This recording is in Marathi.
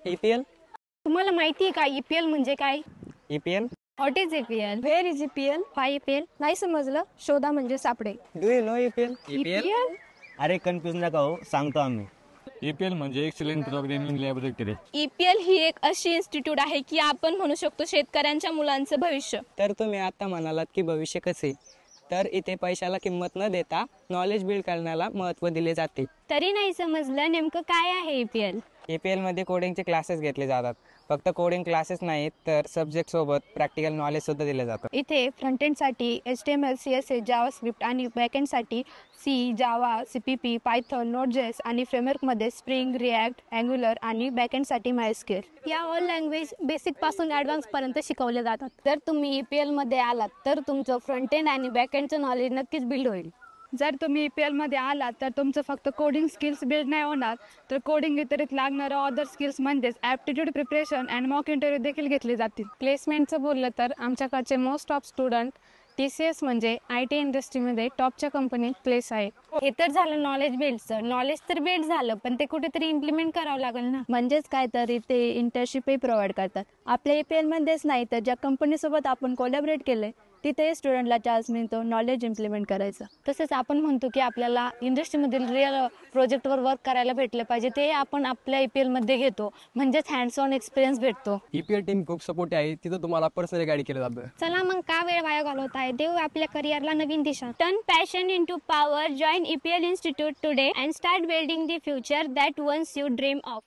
ईपीएल. तुम्हाला माहिती आहे का ईपीएल म्हणजे काय? EPL. What is EPL? Where is EPL? काय ईपीएल? नाही समजलं? शोधा म्हणजे सापडे. Do you know EPL? EPL अरे कन्फ्यूज नका हो, सांगतो आम्ही. ईपीएल म्हणजे एक्सलेंट प्रोग्रामिंग लॅबोरेटरी. ईपीएल ही एक अशी इन्स्टिट्यूट आहे की आपण म्हणू शकतो शेतकऱ्यांच्या मुलांचं भविष्य. तर तुम्ही आता म्हणालात की भविष्य कसे, तर इथे पैशाला किंमत न देता नॉलेज बिल्ड करण्याला महत्त्व दिले जाते. तरी नाही समजलं नेमकं काय आहे ईपीएल? ईपीएल मध्ये कोडिंगचे क्लासेस घेतले जातात. फक्त कोडिंग क्लासेस नाहीत तर सब्जेक्ट सोबत प्रॅक्टिकल नॉलेज सुद्धा दिले जातं. इथे फ्रंट एंडसाठी HTML, CSS, जावास्क्रिप्ट आणि बॅकएंडसाठी सी, जावा, CPP, पायथन, नोड.js आणि फ्रेमवर्कमध्ये स्प्रिंग, रिॲक्ट, अँग्युलर आणि बॅकएंडसाठी MySQL. या ऑल लँग्वेज बेसिक पासून ॲडव्हान्स पर्यंत शिकवले जातात. जर तुम्ही ईपीएल मध्ये आलात तर तुमचं फ्रंट एंड आणि बॅक एंडचं नॉलेज नक्कीच बिल्ड होईल. जर तुम्ही EPL मध्ये आलात तर तुमचं फक्त कोडिंग स्किल्स बिल्ड नाही होणार, तर कोडिंग व्यतिरिक्त लागणाऱ्या अदर स्किल्स म्हणजेच aptitude preparation and mock interview देखील घेतले जातील. प्लेसमेंटचं बोललं तर आमच्याकडचे मोस्ट ऑफ स्टुडंट TCS म्हणजे IT इंडस्ट्रीमध्ये टॉपच्या कंपनीत प्लेस आहे. हे तर झालं नॉलेज बिल्डचं. नॉलेज तर बिल्ड झालं पण ते कुठेतरी इम्प्लिमेंट करावं लागेल ना. म्हणजेच काय तर इथे इंटर्नशिपही प्रोव्हाइड करतात. आपल्या EPL मध्येच नाही तर ज्या कंपनीसोबत आपण कोलॅबरेट केलंय तिथे स्टुडंटला चान्स मिळतो नॉलेज इम्प्लिमेंट करायचं. तसेच आपण म्हणतो की आपल्याला इंडस्ट्रीमधील रिअल प्रोजेक्टवर वर्क करायला भेटलं पाहिजे, ते आपण आपल्या EPL मध्ये घेतो. म्हणजेच हँड्स ऑन एक्सपिरियन्स भेटतो. ईपीएल टीम खूप सपोर्ट आहे, तिथं तुम्हाला पर्सनली गाईड केलं जातं. चला मग का वेळ वाया घालवत आहे, देऊ आपल्या करिअरला नवीन दिशा. Turn passion into power. Join EPL institute today and start building the future that once you dream of.